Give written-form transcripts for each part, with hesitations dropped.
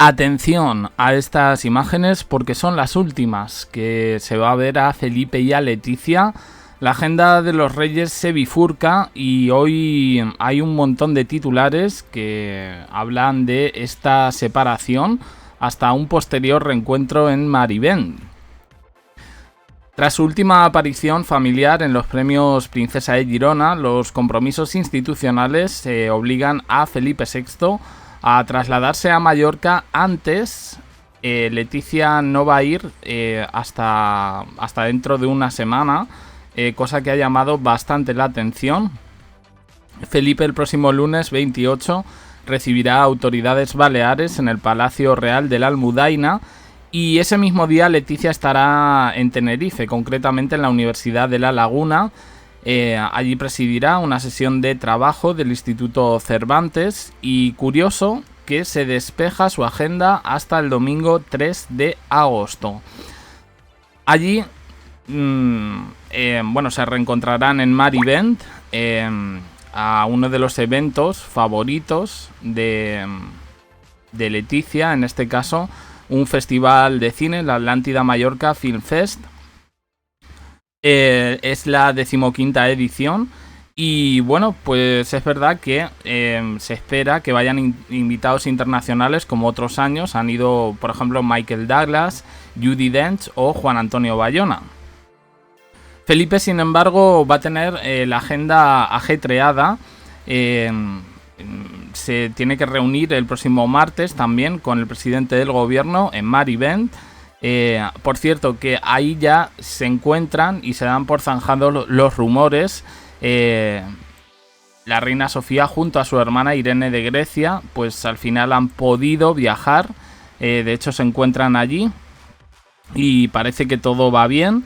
Atención a estas imágenes porque son las últimas que se va a ver a Felipe y a Leticia. La agenda de los Reyes se bifurca y hoy hay un montón de titulares que hablan de esta separación hasta un posterior reencuentro en Marivent. Tras su última aparición familiar en los premios Princesa de Girona, los compromisos institucionales obligan a Felipe VI a trasladarse a Mallorca antes. Leticia no va a ir hasta dentro de una semana, cosa que ha llamado bastante la atención. Felipe el próximo lunes 28 recibirá autoridades baleares en el Palacio Real de la Almudaina y ese mismo día Leticia estará en Tenerife, concretamente en la Universidad de La Laguna. Allí presidirá una sesión de trabajo del Instituto Cervantes y curioso que se despeja su agenda hasta el domingo 3 de agosto. Allí se reencontrarán en Marivent a uno de los eventos favoritos de Leticia, en este caso un festival de cine, la Atlántida Mallorca Film Fest. Es la 15ª edición y bueno, pues es verdad que se espera que vayan invitados internacionales como otros años. Han ido, por ejemplo, Michael Douglas, Judi Dench o Juan Antonio Bayona. Felipe, sin embargo, va a tener la agenda ajetreada. Se tiene que reunir el próximo martes también con el presidente del gobierno en Marivent. Por cierto, que ahí ya se encuentran y se dan por zanjados los rumores. La reina Sofía junto a su hermana Irene de Grecia, pues al final han podido viajar. De hecho se encuentran allí y parece que todo va bien.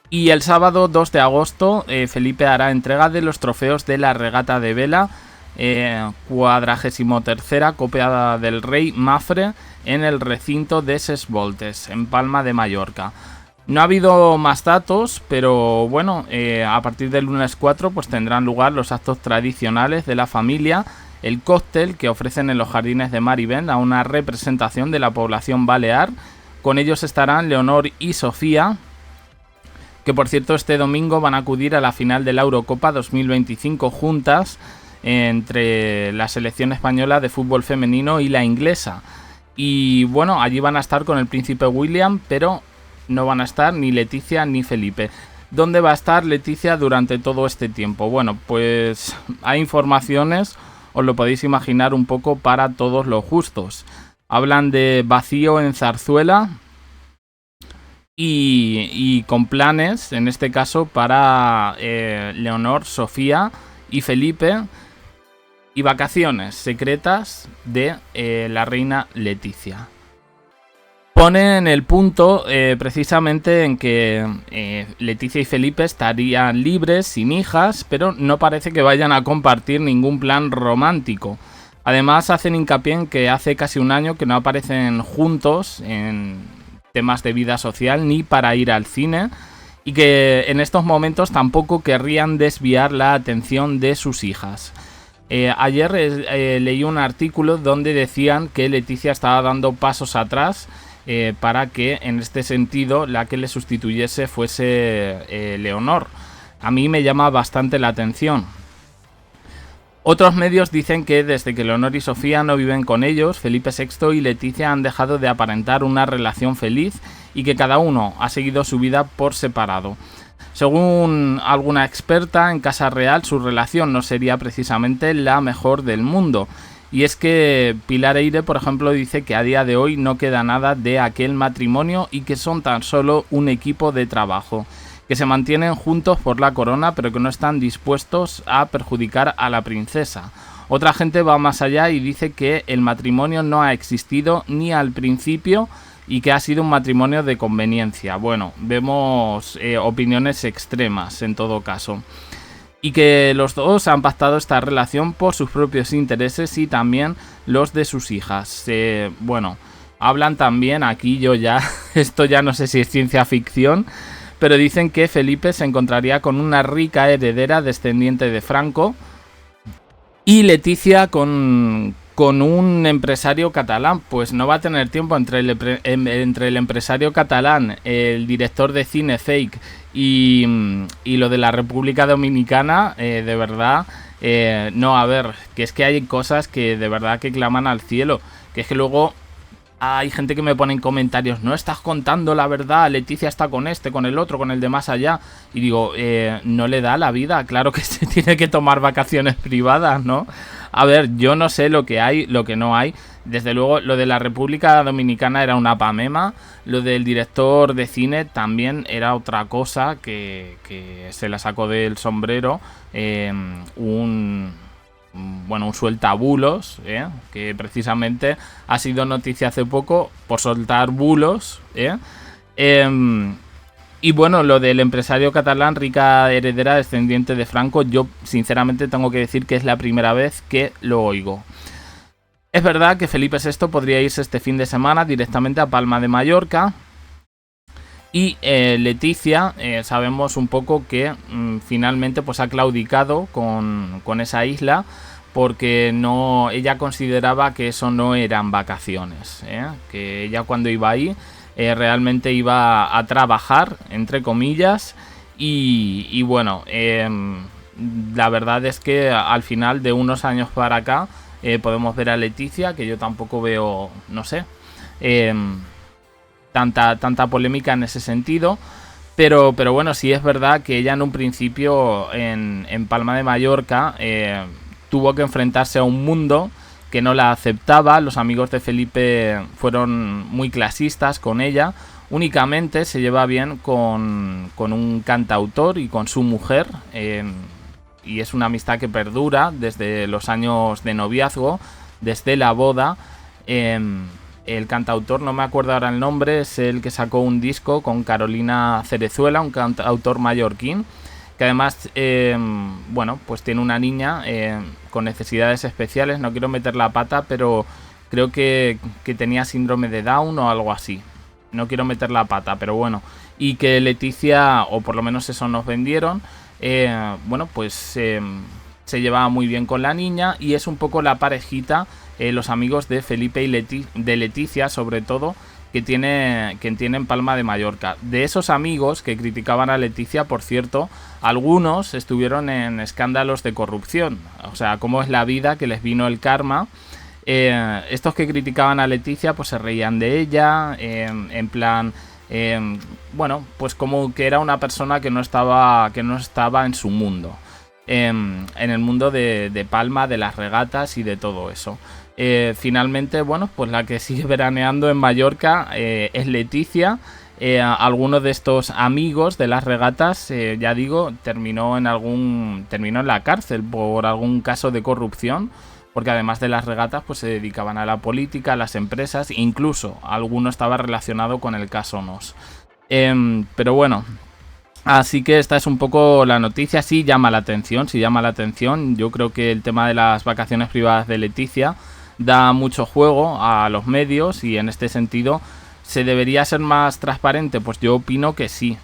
Y el sábado 2 de agosto Felipe hará entrega de los trofeos de la regata de vela 43ª Copa del Rey Mafre en el recinto de Ses Voltes, en Palma de Mallorca. No ha habido más datos, pero bueno, a partir del lunes 4 pues tendrán lugar los actos tradicionales de la familia, el cóctel que ofrecen en los jardines de Marivent a una representación de la población balear. Con ellos estarán Leonor y Sofía, que por cierto este domingo van a acudir a la final de la Eurocopa 2025 juntas entre la selección española de fútbol femenino y la inglesa. Y bueno, allí van a estar con el príncipe William, pero no van a estar ni Leticia ni Felipe. ¿Dónde va a estar Leticia durante todo este tiempo? Bueno, pues hay informaciones, os lo podéis imaginar un poco para todos los gustos. Hablan de vacío en Zarzuela y con planes, en este caso, para Leonor, Sofía y Felipe, y vacaciones secretas de la reina Leticia. Ponen el punto precisamente en que Leticia y Felipe estarían libres, sin hijas, pero no parece que vayan a compartir ningún plan romántico. Además hacen hincapié en que hace casi un año que no aparecen juntos en temas de vida social ni para ir al cine, y que en estos momentos tampoco querrían desviar la atención de sus hijas. Ayer leí un artículo donde decían que Leticia estaba dando pasos atrás para que en este sentido la que le sustituyese fuese Leonor. A mí me llama bastante la atención. Otros medios dicen que desde que Leonor y Sofía no viven con ellos, Felipe VI y Leticia han dejado de aparentar una relación feliz y que cada uno ha seguido su vida por separado. Según alguna experta en Casa Real, su relación no sería precisamente la mejor del mundo. Y es que Pilar Eyre, por ejemplo, dice que a día de hoy no queda nada de aquel matrimonio y que son tan solo un equipo de trabajo, que se mantienen juntos por la corona pero que no están dispuestos a perjudicar a la princesa. Otra gente va más allá y dice que el matrimonio no ha existido ni al principio y que ha sido un matrimonio de conveniencia. Bueno, vemos opiniones extremas en todo caso. Y que los dos han pactado esta relación por sus propios intereses y también los de sus hijas. Hablan también, aquí esto ya no sé si es ciencia ficción, pero dicen que Felipe se encontraría con una rica heredera descendiente de Franco y Leticia con con un empresario catalán. Pues no va a tener tiempo entre el empresario catalán, el director de cine fake y lo de la República Dominicana, de verdad. No, a ver, que es que hay cosas que de verdad que claman al cielo, que es que luego hay gente que me pone en comentarios, no estás contando la verdad, Leticia está con este, con el otro, con el de más allá. Y digo, no le da la vida, claro que se tiene que tomar vacaciones privadas, ¿no? A ver, yo no sé lo que hay, lo que no hay. Desde luego, lo de la República Dominicana era una pamema. Lo del director de cine también era otra cosa que se la sacó del sombrero. Un sueltabulos, que precisamente ha sido noticia hace poco por soltar bulos. Y bueno, lo del empresario catalán, rica heredera descendiente de Franco, yo sinceramente tengo que decir que es la primera vez que lo oigo. Es verdad que Felipe VI podría irse este fin de semana directamente a Palma de Mallorca. Y Leticia, sabemos un poco que finalmente pues ha claudicado con esa isla, porque ella consideraba que eso no eran vacaciones, que ella cuando iba ahí realmente iba a trabajar, entre comillas, y bueno, la verdad es que al final de unos años para acá podemos ver a Leticia, que yo tampoco veo, no sé, tanta polémica en ese sentido. Pero bueno, sí es verdad que ella en un principio en Palma de Mallorca tuvo que enfrentarse a un mundo que no la aceptaba. Los amigos de Felipe fueron muy clasistas con ella. Únicamente se lleva bien con un cantautor y con su mujer. Y es una amistad que perdura desde los años de noviazgo, desde la boda. El cantautor, no me acuerdo ahora el nombre, es el que sacó un disco con Carolina Cerezuela, un cantautor mallorquín, que además, pues tiene una niña con necesidades especiales. No quiero meter la pata, pero creo que tenía síndrome de Down o algo así. No quiero meter la pata, pero bueno. Y que Leticia, o por lo menos eso nos vendieron, se llevaba muy bien con la niña y es un poco la parejita, los amigos de Felipe y de Leticia, sobre todo, que tienen Palma de Mallorca. De esos amigos que criticaban a Leticia, por cierto, algunos estuvieron en escándalos de corrupción. O sea, cómo es la vida, que les vino el karma. Estos que criticaban a Leticia pues se reían de ella, en plan, pues como que era una persona que no estaba en su mundo, en el mundo de Palma, de las regatas y de todo eso. Finalmente, pues la que sigue veraneando en Mallorca es Leticia. Alguno de estos amigos de las regatas, ya digo, terminó en la cárcel por algún caso de corrupción, porque además de las regatas pues se dedicaban a la política, a las empresas, incluso alguno estaba relacionado con el caso Nos. Pero bueno, así que esta es un poco la noticia. Sí llama la atención. Yo creo que el tema de las vacaciones privadas de Leticia da mucho juego a los medios y en este sentido ¿se debería ser más transparente? Pues yo opino que sí,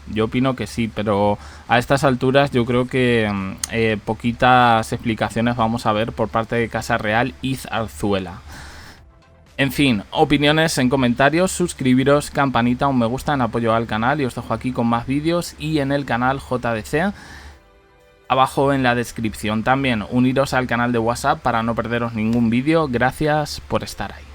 pero a estas alturas yo creo que poquitas explicaciones vamos a ver por parte de Casa Real y Zarzuela. En fin, opiniones en comentarios, suscribiros, campanita, un me gusta, en apoyo al canal, y os dejo aquí con más vídeos y en el canal JDC. Abajo en la descripción también uniros al canal de WhatsApp para no perderos ningún vídeo. Gracias por estar ahí.